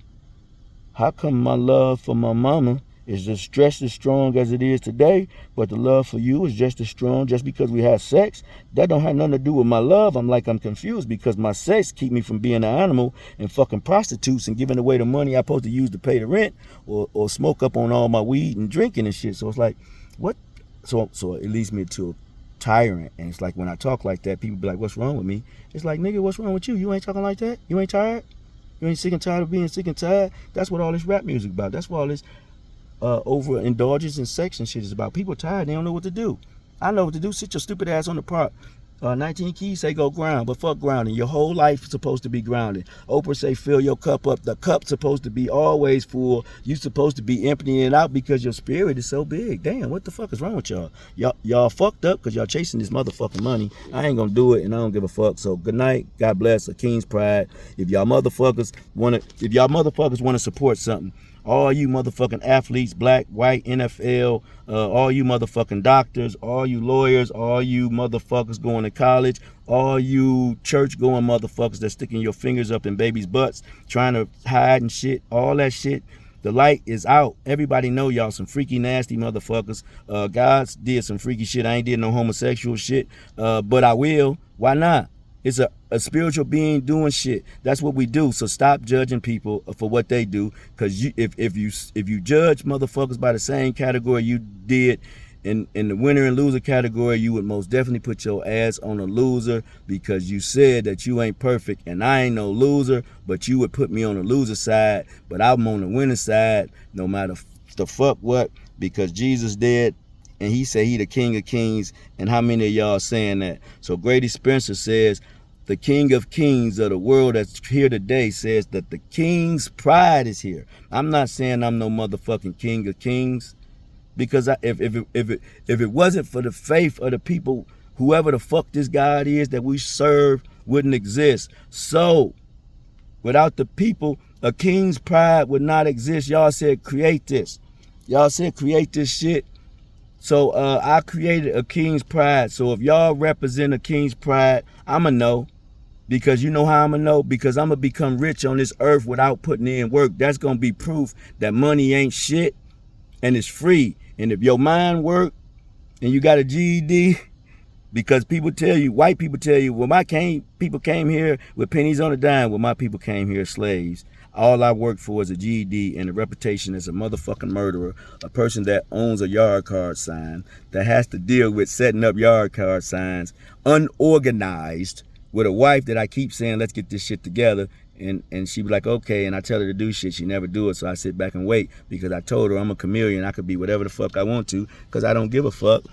how come my love for my mama is just as strong as it is today, but the love for you is just as strong just because we have sex? That don't have nothing to do with my love. I'm confused, because my sex keep me from being an animal and fucking prostitutes and giving away the money I'm supposed to use to pay the rent, or smoke up on all my weed and drinking and shit. So it's like, what? So it leads me to a tyrant. And it's like, when I talk like that, people be like, what's wrong with me? It's like, nigga, what's wrong with you? You ain't talking like that? You ain't tired? You ain't sick and tired of being sick and tired? That's what all this rap music about. That's what all this overindulgence and sex and shit is about. People tired, they don't know what to do. I know what to do. Sit your stupid ass on the park 19 Keys say go ground, but fuck grounding. Your whole life is supposed to be grounded. Oprah say fill your cup up. The cup's supposed to be always full. You supposed to be emptying it out because your spirit is so big. Damn, what the fuck is wrong with y'all? Y'all fucked up because y'all chasing this motherfucking money. I ain't gonna do it, and I don't give a fuck. So good night. God bless. A King's Pride. If y'all motherfuckers wanna support something, all you motherfucking athletes, black, white, NFL, all you motherfucking doctors, all you lawyers, all you motherfuckers going to college, all you church going motherfuckers that sticking your fingers up in babies' butts, trying to hide and shit, all that shit. The light is out. Everybody know y'all some freaky, nasty motherfuckers. God did some freaky shit. I ain't did no homosexual shit, but I will. Why not? It's a spiritual being doing shit. That's what we do. So stop judging people for what they do. Cause if you judge motherfuckers by the same category you did in the winner and loser category, you would most definitely put your ass on a loser because you said that you ain't perfect and I ain't no loser, but you would put me on the loser side, but I'm on the winner side no matter the fuck what, because Jesus did. And he said he the King of Kings, and how many of y'all saying that? So Grady Spencer says, the King of Kings of the world that's here today says that the King's pride is here. I'm not saying I'm no motherfucking King of Kings, because if it wasn't for the faith of the people, whoever the fuck this God is that we serve wouldn't exist. So without the people, a king's pride would not exist. Y'all said create this. Y'all said create this shit. So I created a king's pride. So if y'all represent a king's pride, I'ma know. Because you know how I'ma know? Because I'ma become rich on this earth without putting in work. That's gonna be proof that money ain't shit and it's free. And if your mind work and you got a GED, because people tell you, white people tell you, well, people came here with pennies on a dime. Well, my people came here as slaves. All I worked for is a GED and a reputation as a motherfucking murderer, a person that owns a yard card sign, that has to deal with setting up yard card signs, unorganized, with a wife that I keep saying, let's get this shit together. And she be like, okay, and I tell her to do shit. She never do it, so I sit back and wait because I told her I'm a chameleon. I could be whatever the fuck I want to because I don't give a fuck.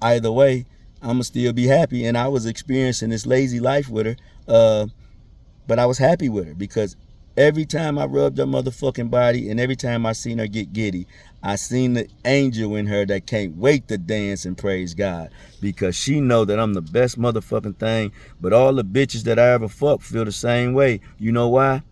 Either way, I'ma still be happy. And I was experiencing this lazy life with her, but I was happy with her because every time I rubbed her motherfucking body and every time I seen her get giddy, I seen the angel in her that can't wait to dance and praise God because she know that I'm the best motherfucking thing. But all the bitches that I ever fucked feel the same way. You know why?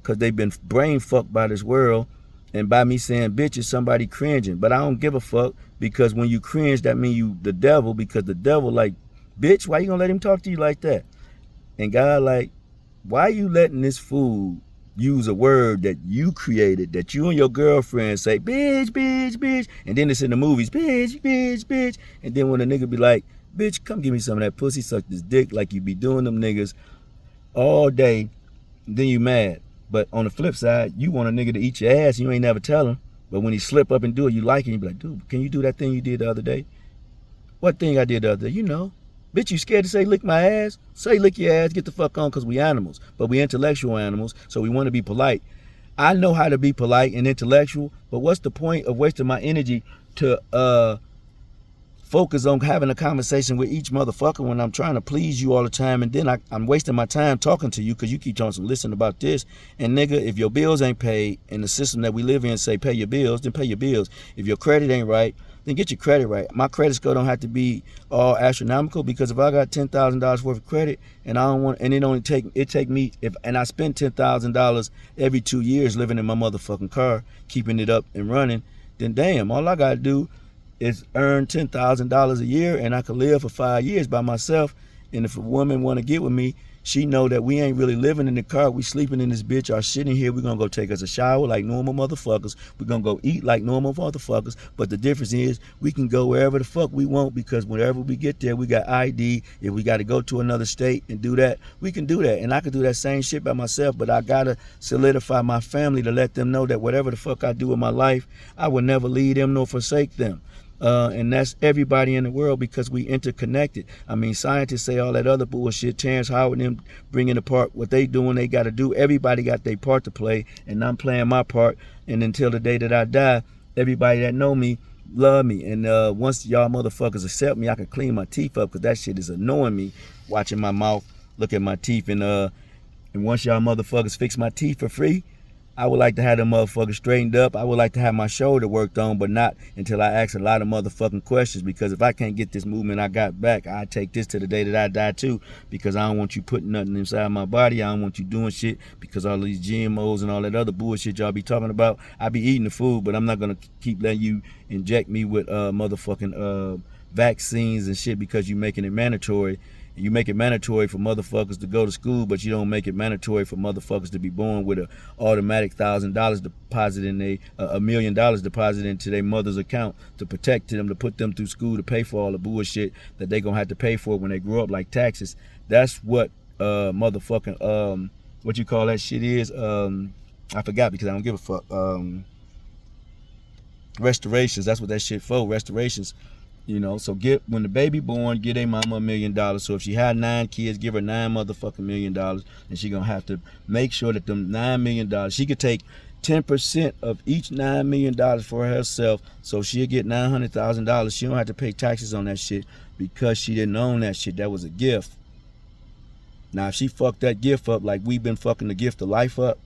Because they've been brain fucked by this world, and by me saying bitch is somebody cringing. But I don't give a fuck because when you cringe, that means you the devil, because the devil like, bitch, why you gonna let him talk to you like that? And God like, why are you letting this fool use a word that you created, that you and your girlfriend say, bitch, bitch, bitch, and then it's in the movies, bitch, bitch, bitch, and then when a nigga be like, bitch, come give me some of that pussy, suck this dick, like you be doing them niggas all day, then you mad. But on the flip side, you want a nigga to eat your ass and you ain't never tell him, but when he slip up and do it, you like it, and you be like, dude, can you do that thing you did the other day? What thing I did the other day? You know. Bitch, you scared to say lick my ass? Say lick your ass, get the fuck on, because we animals. But we intellectual animals, so we want to be polite. I know how to be polite and intellectual, but what's the point of wasting my energy to focus on having a conversation with each motherfucker when I'm trying to please you all the time, and then I'm wasting my time talking to you because you keep telling some listen about this. And nigga, if your bills ain't paid and the system that we live in say pay your bills, then pay your bills. If your credit ain't right, then get your credit right. My credit score don't have to be all astronomical, because if I got $10,000 worth of credit and I don't want, and it take me, and I spend $10,000 every 2 years living in my motherfucking car, keeping it up and running, then damn, all I gotta do is earn $10,000 a year and I could live for 5 years by myself. And if a woman want to get with me, she know that we ain't really living in the car. We sleeping in this bitch or sitting here. We're going to go take us a shower like normal motherfuckers. We're going to go eat like normal motherfuckers. But the difference is we can go wherever the fuck we want, because whenever we get there, we got ID. If we got to go to another state and do that, we can do that. And I can do that same shit by myself, but I got to solidify my family to let them know that whatever the fuck I do in my life, I will never leave them nor forsake them. And that's everybody in the world, because we interconnected. I mean, scientists say all that other bullshit. Terrence Howard and them bringing apart what they doing, they got to do. Everybody got their part to play, and I'm playing my part. And until the day that I die, everybody that know me love me. And once y'all motherfuckers accept me, I can clean my teeth up, because that shit is annoying me, watching my mouth, look at my teeth. And once y'all motherfuckers fix my teeth for free, I would like to have them motherfuckers straightened up. I would like to have my shoulder worked on, but not until I ask a lot of motherfucking questions. Because if I can't get this movement I got back, I take this to the day that I die too. Because I don't want you putting nothing inside my body. I don't want you doing shit, because all these GMOs and all that other bullshit y'all be talking about. I be eating the food, but I'm not gonna keep letting you inject me with motherfucking vaccines and shit, because you making it mandatory. You make it mandatory for motherfuckers to go to school, but you don't make it mandatory for motherfuckers to be born with a automatic $1,000 deposit in $1 million deposit into their mother's account to protect them, to put them through school, to pay for all the bullshit that they gonna have to pay for when they grow up, like taxes. That's what motherfucking what you call that shit is. I forgot, because I don't give a fuck. Reparations. That's what that shit for. Reparations. So when the baby born, get a mama $1 million. So if she had 9 kids, give her $9 motherfucking million, and she gonna have to make sure that them $9 million, she could take 10% of each $9 million for herself, so she'll get $900,000. She don't have to pay taxes on that shit, because she didn't own that shit. That was a gift. Now if she fucked that gift up like we've been fucking the gift of life up,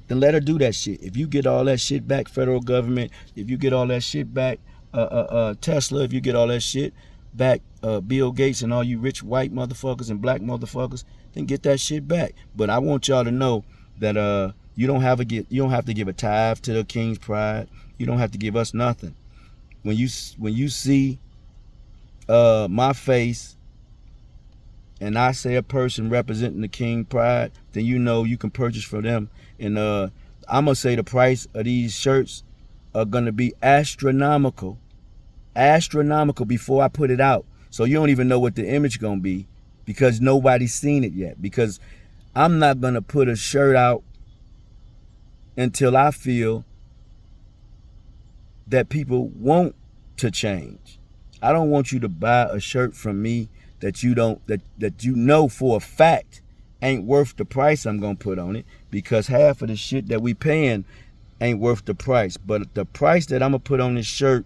then let her do that shit. If you get all that shit back, federal government, if you get all that shit back, Tesla, if you get all that shit back, Bill Gates and all you rich white motherfuckers and black motherfuckers, then get that shit back. But I want y'all to know that you don't have to give a tithe to the King's Pride. You don't have to give us nothing. When you see my face and I say a person representing the King Pride, then you know you can purchase from them. And I'm gonna say the price of these shirts are gonna be astronomical before I put it out. So you don't even know what the image gonna be, because nobody's seen it yet. Because I'm not gonna put a shirt out until I feel that people want to change. I don't want you to buy a shirt from me that you know for a fact ain't worth the price I'm gonna put on it, because half of the shit that we paying ain't worth the price. But the price that I'm gonna put on this shirt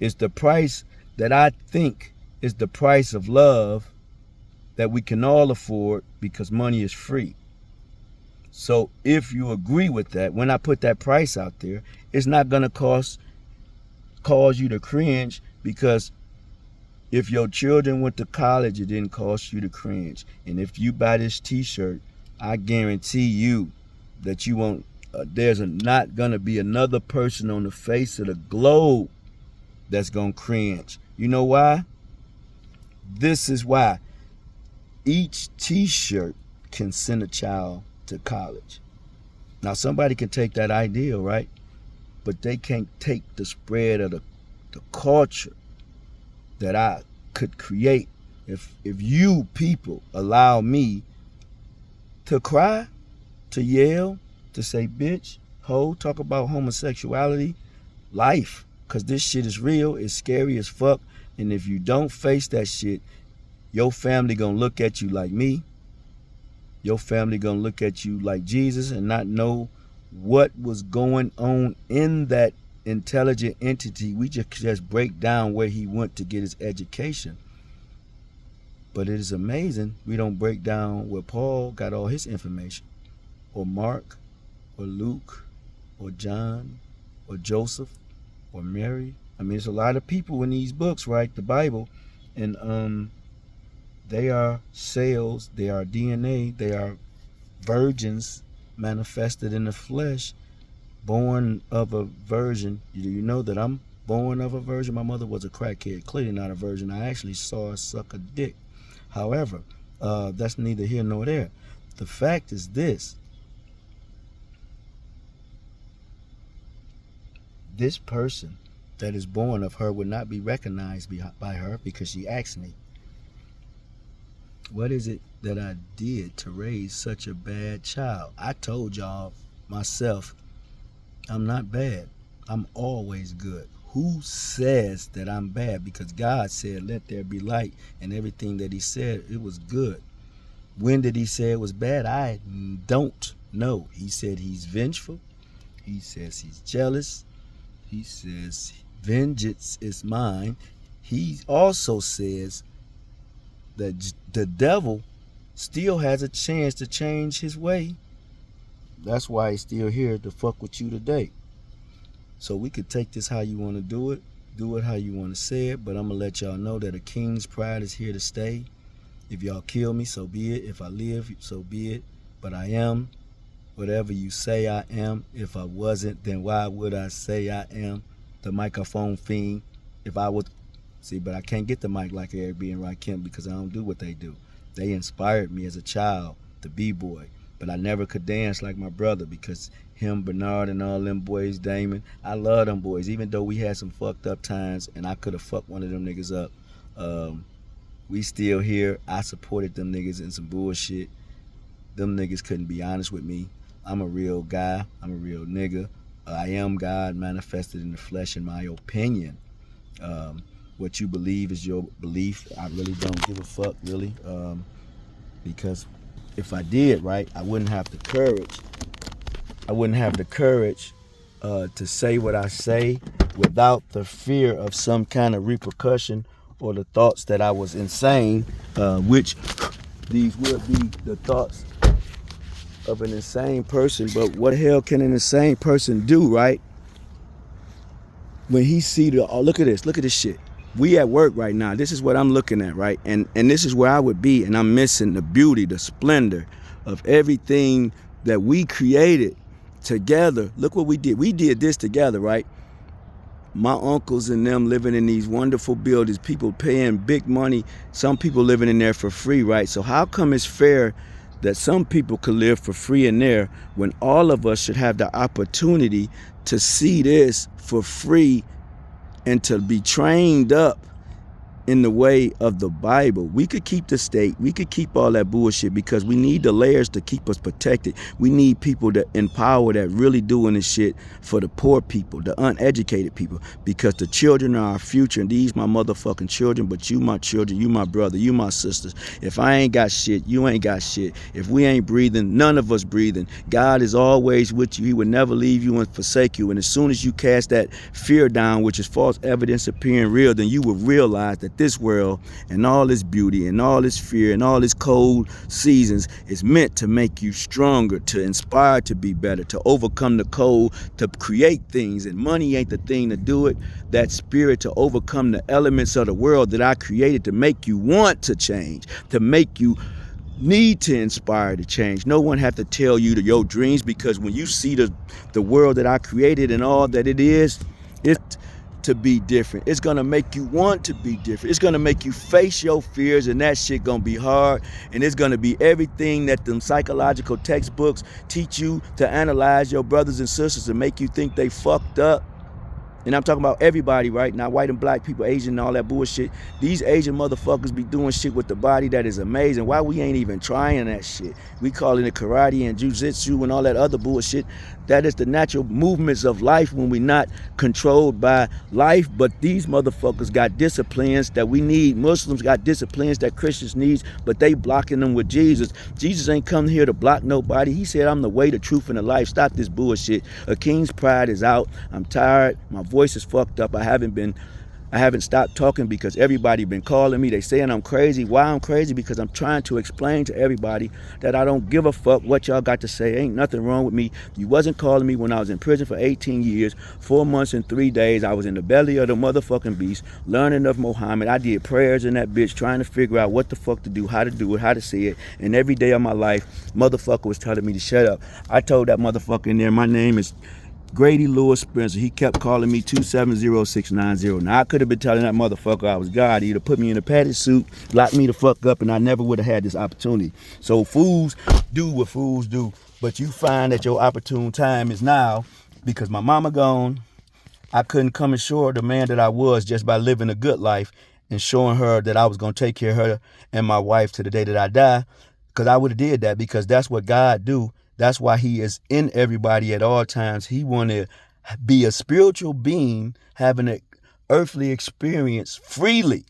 is the price that I think is the price of love that we can all afford, because money is free. So if you agree with that, when I put that price out there, it's not gonna cause you to cringe, because if your children went to college, it didn't cost you to cringe. And if you buy this t-shirt, I guarantee you that you won't, there's not gonna be another person on the face of the globe that's gonna cringe. You know why? This is why. Each t-shirt can send a child to college. Now somebody can take that ideal, right? But they can't take the spread of the culture that I could create if you people allow me to cry, to yell, to say bitch, hoe, talk about homosexuality, life. Because this shit is real, it's scary as fuck. And if you don't face that shit, your family gonna look at you like me. Your family gonna look at you like Jesus and not know what was going on in that intelligent entity. We just break down where he went to get his education. But it is amazing we don't break down where Paul got all his information, or Mark, or Luke, or John, or Joseph, or Mary. I mean, there's a lot of people in these books, right? The Bible. And they are cells, they are DNA, they are virgins manifested in the flesh, born of a virgin. Do you know that I'm born of a virgin? My mother was a crackhead, clearly not a virgin. I actually saw her suck a dick. However, that's neither here nor there. The fact is this: this person that is born of her would not be recognized by her, because she asked me, what is it that I did to raise such a bad child? I told y'all myself, I'm not bad. I'm always good. Who says that I'm bad? Because God said, let there be light, and everything that he said, it was good. When did he say it was bad? I don't know. He said he's vengeful. He says he's jealous. He says vengeance is mine. He also says that the devil still has a chance to change his way. That's why he's still here to fuck with you today. So we could take this how you want to do it how you want to say it, but I'm going to let y'all know that a king's pride is here to stay. If y'all kill me, so be it. If I live, so be it. But I am whatever you say I am. If I wasn't, then why would I say I am the microphone fiend? If I would, see, but I can't get the mic like Eric B. and Rakim because I don't do what they do. They inspired me as a child, the B-boy. But I never could dance like my brother because him, Bernard, and all them boys, Damon, I love them boys. Even though we had some fucked up times and I could have fucked one of them niggas up, we still here. I supported them niggas in some bullshit. Them niggas couldn't be honest with me. I'm a real guy. I'm a real nigga. I am God manifested in the flesh, in my opinion. What you believe is your belief. I really don't give a fuck, really. Because if I did, right, I wouldn't have the courage. I wouldn't have the courage to say what I say without the fear of some kind of repercussion or the thoughts that I was insane, which these would be the thoughts of an insane person. But what the hell can an insane person do, right? When he see the, oh, look at this shit. We at work right now. This is what I'm looking at, right? And this is where I would be, and I'm missing the beauty, the splendor of everything that we created together. Look what we did. We did this together, right? My uncles and them living in these wonderful buildings, people paying big money, some people living in there for free, right? So how come it's fair that some people could live for free in there when all of us should have the opportunity to see this for free and to be trained up in the way of the Bible? We could keep the state, we could keep all that bullshit because we need the layers to keep us protected. We need people that empower, that really doing this shit for the poor people, the uneducated people, because the children are our future, and these my motherfucking children, but you my children, you my brother, you my sisters. If I ain't got shit, you ain't got shit. If we ain't breathing, none of us breathing. God is always with you. He would never leave you and forsake you. And as soon as you cast that fear down, which is false evidence appearing real, then you will realize that this world and all its beauty and all its fear and all its cold seasons is meant to make you stronger, to inspire to be better, to overcome the cold, to create things. And money ain't the thing to do it. That spirit to overcome the elements of the world that I created to make you want to change, to make you need to inspire to change. No one have to tell you your dreams, because when you see the world that I created and all that it is, it's to be different. It's gonna make you want to be different. It's gonna make you face your fears, and that shit gonna be hard. And it's gonna be everything that them psychological textbooks teach you to analyze your brothers and sisters and make you think they fucked up. And I'm talking about everybody, right? Not white and black people, Asian and all that bullshit. These Asian motherfuckers be doing shit with the body that is amazing. Why we ain't even trying that shit? We calling it karate and jujitsu and all that other bullshit. That is the natural movements of life when we not controlled by life. But these motherfuckers got disciplines that we need. Muslims got disciplines that Christians need, but they blocking them with Jesus. Jesus ain't come here to block nobody. He said, I'm the way, the truth, and the life. Stop this bullshit. A king's pride is out. I'm tired. My voice is fucked up. I haven't stopped talking because everybody been calling me. They saying I'm crazy. Why I'm crazy? Because I'm trying to explain to everybody that I don't give a fuck what y'all got to say. Ain't nothing wrong with me. You wasn't calling me when I was in prison for 18 years, 4 months and 3 days. I was in the belly of the motherfucking beast, learning of Muhammad. I did prayers in that bitch, trying to figure out what the fuck to do, how to do it, how to say it. And every day of my life, motherfucker was telling me to shut up. I told that motherfucker in there, my name is Grady Lewis Spencer. He kept calling me 270690. Now I could have been telling that motherfucker I was God. He'd have put me in a padded suit, locked me the fuck up, and I never would have had this opportunity. So fools do what fools do, but you find that your opportune time is now, because my mama gone. I couldn't come ashore the man that I was just by living a good life and showing her that I was gonna take care of her and my wife to the day that I die, because I would have did that, because that's what God do. That's why he is in everybody at all times. He want to be a spiritual being, having an earthly experience freely,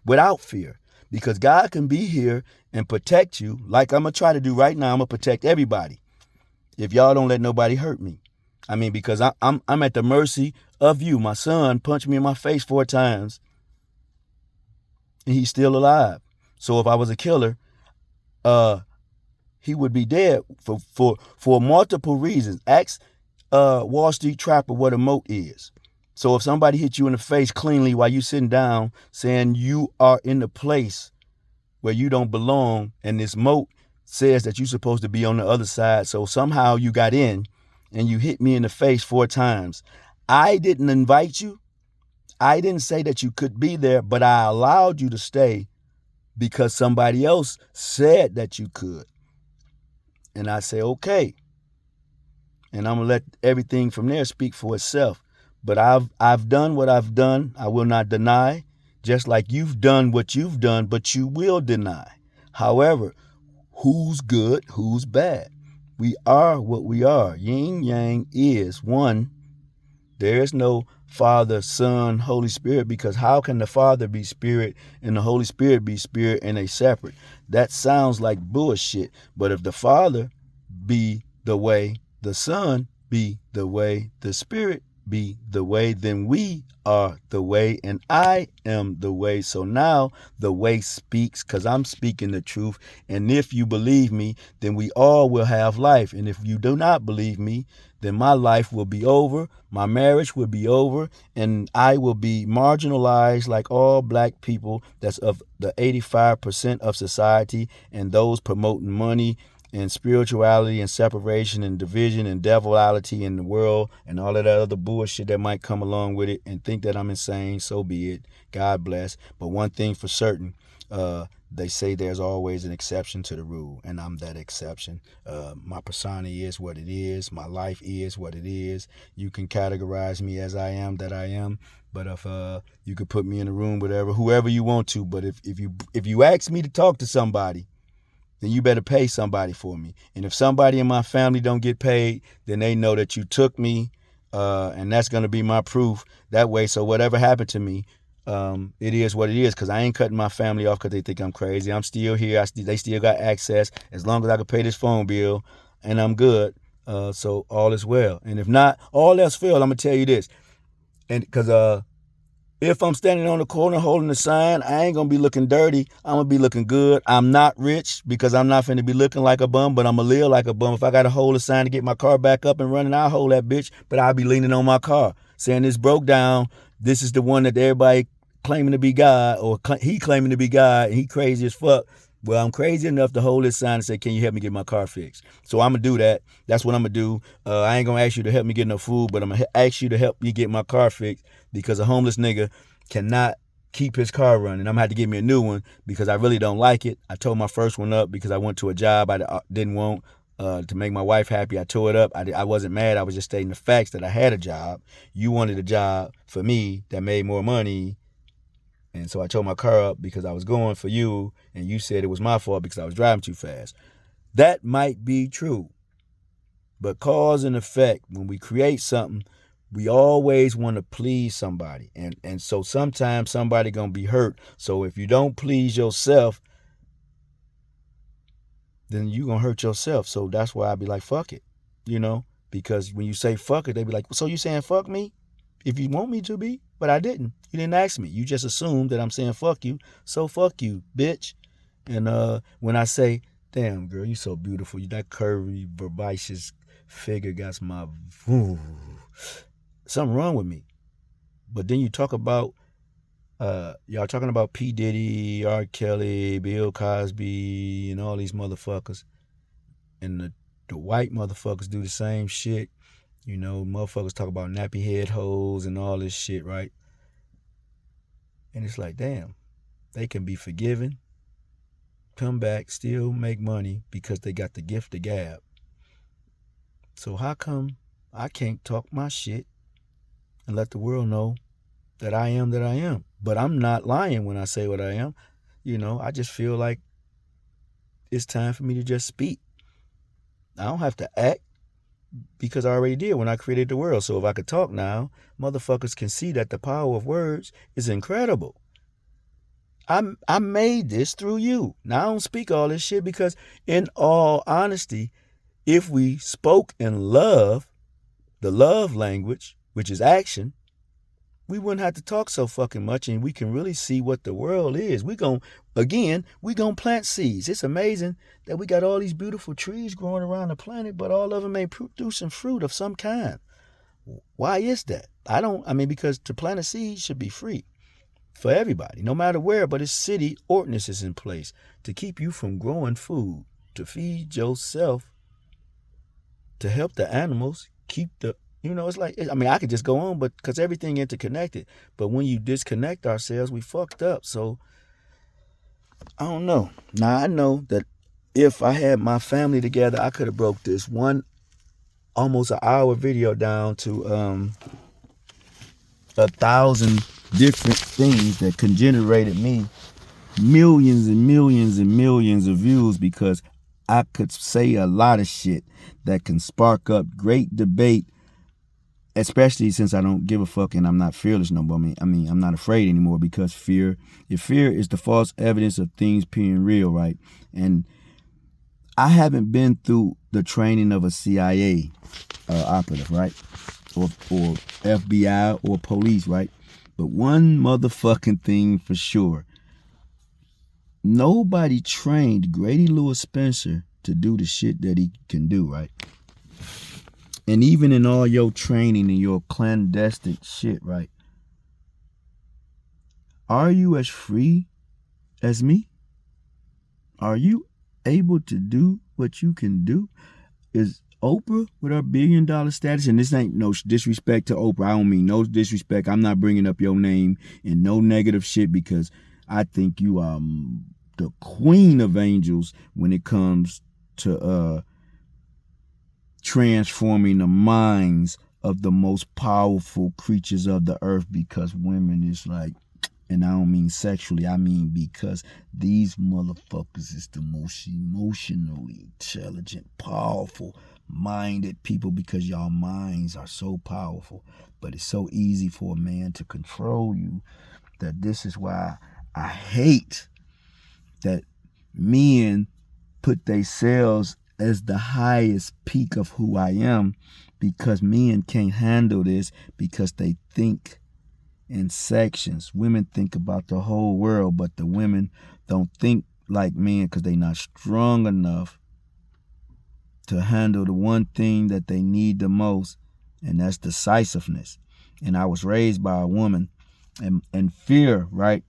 without fear. Because God can be here and protect you, like I'm going to try to do right now. I'm going to protect everybody if y'all don't let nobody hurt me. I mean, because I'm at the mercy of you. My son punched me in my face 4 times, and he's still alive. So if I was a killer, he would be dead for multiple reasons. Ask Wall Street Trapper what a moat is. So if somebody hit you in the face cleanly while you sitting down, saying you are in the place where you don't belong, and this moat says that you're supposed to be on the other side. So somehow you got in and you hit me in the face 4 times. I didn't invite you. I didn't say that you could be there, but I allowed you to stay because somebody else said that you could. And I say, okay. And I'm going to let everything from there speak for itself. But I've done what I've done. I will not deny, just like you've done what you've done, but you will deny. However, who's good, who's bad? We are what we are. Yin Yang is one. There is no Father, Son, Holy Spirit, because how can the Father be Spirit and the Holy Spirit be Spirit and they separate? That sounds like bullshit. But if the Father be the way, the Son be the way, the Spirit be the way, then we are the way, and I am the way. So now the way speaks, because I'm speaking the truth. And if you believe me, then we all will have life. And if you do not believe me, then my life will be over, my marriage will be over, and I will be marginalized like all black people that's of the 85% of society, and those promoting money and spirituality and separation and division and devility in the world and all of that other bullshit that might come along with it, and think that I'm insane. So be it. God bless. But one thing for certain, they say there's always an exception to the rule, and I'm that exception. My persona is what it is. My life is what it is. You can categorize me as I am that I am, but if you could put me in a room with whoever you want to, but if you ask me to talk to somebody, then you better pay somebody for me. And if somebody in my family don't get paid, then they know that you took me, and that's going to be my proof that way. So whatever happened to me, it is what it is, because I ain't cutting my family off because they think I'm crazy. I'm still here. They still got access as long as I can pay this phone bill, and I'm good. So all is well. And if not, all else failed, I'm going to tell you this. And because if I'm standing on the corner holding a sign, I ain't going to be looking dirty. I'm going to be looking good. I'm not rich because I'm not finna be looking like a bum, but I'm going to live like a bum. If I got to hold a sign to get my car back up and running, I'll hold that bitch, but I'll be leaning on my car saying this broke down. This is the one that everybody claiming to be God, or he claiming to be God, and he crazy as fuck. Well, I'm crazy enough to hold this sign and say, can you help me get my car fixed? So I'm going to do that. That's what I'm going to do. I ain't going to ask you to help me get no food, but I'm going to ask you to help me get my car fixed, because a homeless nigga cannot keep his car running. I'm going to have to get me a new one because I really don't like it. I tore my first one up because I went to a job I didn't want to make my wife happy. I tore it up. I wasn't mad. I was just stating the facts that I had a job. You wanted a job for me that made more money. And so I tore my car up because I was going for you, and you said it was my fault because I was driving too fast. That might be true. But cause and effect, when we create something, we always want to please somebody. And so sometimes somebody going to be hurt. So if you don't please yourself, then you going to hurt yourself. So that's why I be like, fuck it. Because when you say fuck it, they be like, so you saying fuck me? If you want me to be, but I didn't. You didn't ask me. You just assumed that I'm saying fuck you. So fuck you, bitch. And when I say, damn, girl, you so beautiful. You that curvy, herbaceous figure got my... something wrong with me. But then you talk about, y'all talking about P. Diddy, R. Kelly, Bill Cosby, and all these motherfuckers. And the white motherfuckers do the same shit. Motherfuckers talk about nappy head hoes and all this shit, right? And it's like, damn, they can be forgiven, come back, still make money because they got the gift of gab. So how come I can't talk my shit and let the world know that I am that I am? But I'm not lying when I say what I am. I just feel like it's time for me to just speak. I don't have to act, because I already did when I created the world. So if I could talk now, motherfuckers can see that the power of words is incredible. I made this through you. Now I don't speak all this shit because, in all honesty, if we spoke in love, the love language, which is action, we wouldn't have to talk so fucking much, and we can really see what the world is. We gonna plant seeds. It's amazing that we got all these beautiful trees growing around the planet, but all of them ain't producing fruit of some kind. Why is that? Because to plant a seed should be free for everybody, no matter where, but it's city ordinances in place to keep you from growing food, to feed yourself, to help the animals, keep the, it's like, I could just go on, but because everything interconnected. But when you disconnect ourselves, we fucked up. So, I don't know. Now, I know that if I had my family together, I could have broke this one almost an hour video down to 1,000 different things that can generated me millions and millions and millions of views, because I could say a lot of shit that can spark up great debate, especially since I don't give a fuck and I'm not fearless no more. I'm not afraid anymore, because fear is the false evidence of things being real, right? And I haven't been through the training of a CIA operative, right? Or FBI or police, right? But one motherfucking thing for sure. Nobody trained Grady Lewis Spencer to do the shit that he can do, right? And even in all your training and your clandestine shit, right? Are you as free as me? Are you able to do what you can do? Is Oprah with her $1 billion status, and this ain't no disrespect to Oprah, I don't mean no disrespect, I'm not bringing up your name in no negative shit, because I think you are the queen of angels when it comes to transforming the minds of the most powerful creatures of the earth, because women is like, and I don't mean sexually, I mean because these motherfuckers is the most emotionally intelligent, powerful minded people, because y'all minds are so powerful. But it's so easy for a man to control you that this is why I hate that men put themselves as the highest peak of who I am, because men can't handle this, because they think in sections. Women think about the whole world, but the women don't think like men because they're not strong enough to handle the one thing that they need the most, and that's decisiveness. And I was raised by a woman, and fear, right?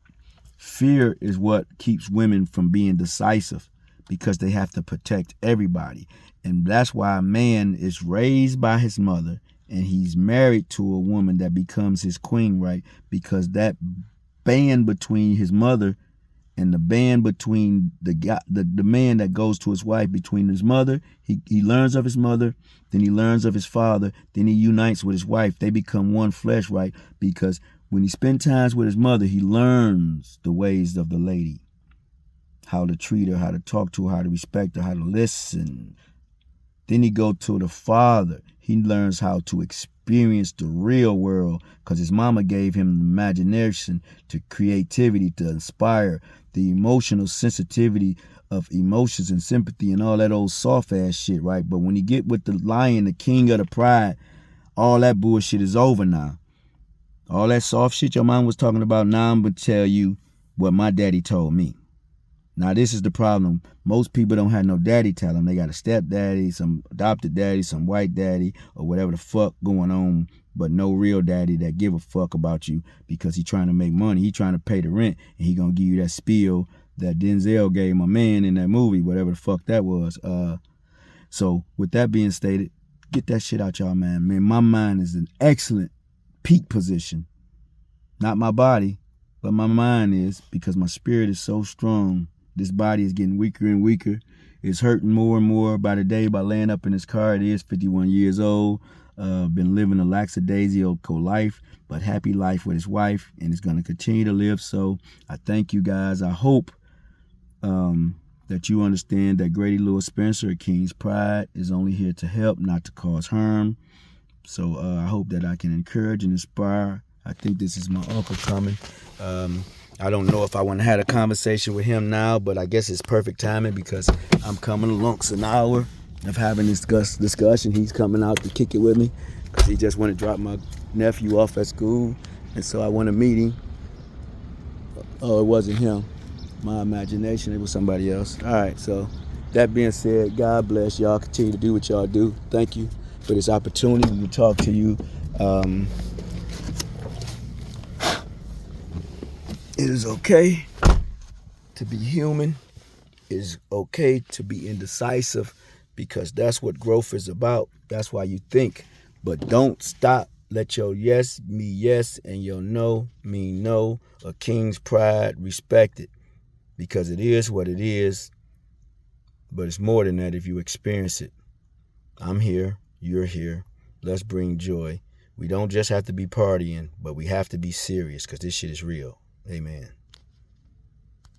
Fear is what keeps women from being decisive, because they have to protect everybody. And that's why a man is raised by his mother and he's married to a woman that becomes his queen, right? Because that band between his mother and the band between the man that goes to his wife, between his mother, he learns of his mother, then he learns of his father, then he unites with his wife. They become one flesh, right? Because when he spends times with his mother, he learns the ways of the lady, how to treat her, how to talk to her, how to respect her, how to listen. Then he go to the father. He learns how to experience the real world, because his mama gave him the imagination, to creativity, to inspire, the emotional sensitivity of emotions and sympathy and all that old soft ass shit, right? But when you get with the lion, the king of the pride, all that bullshit is over now. All that soft shit your mom was talking about, now I'm going to tell you what my daddy told me. Now, this is the problem. Most people don't have no daddy tell them. They got a stepdaddy, some adopted daddy, some white daddy, or whatever the fuck going on, but no real daddy that give a fuck about you, because he trying to make money. He trying to pay the rent, and he going to give you that spiel that Denzel gave my man in that movie, whatever the fuck that was. So with that being stated, get that shit out y'all, man. Man, my mind is in excellent peak position. Not my body, but my mind is, because my spirit is so strong. This body is getting weaker and weaker. It's hurting more and more by the day by laying up in this car. It is 51 years old. Been living a lackadaisical life, but happy life with his wife, and is going to continue to live. So I thank you guys. I hope that you understand that Grady Lewis Spencer, King's Pride, is only here to help, not to cause harm. So I hope that I can encourage and inspire. I think this is my uncle coming. I don't know if I want to have a conversation with him now, but I guess it's perfect timing, because I'm coming along an hour. of having this discussion. He's coming out to kick it with me because he just want to drop my nephew off at school, and so I want to meet him. Oh, it wasn't him. My imagination, it was somebody else. All right, so that being said, God bless y'all. Continue to do what y'all do. Thank you for this opportunity to talk to you. It is okay to be human. It is okay to be indecisive, because that's what growth is about. That's why you think. But don't stop. Let your yes mean yes and your no mean no. A king's pride, respect it, because it is what it is. But it's more than that if you experience it. I'm here. You're here. Let's bring joy. We don't just have to be partying, but we have to be serious, because this shit is real. Amen.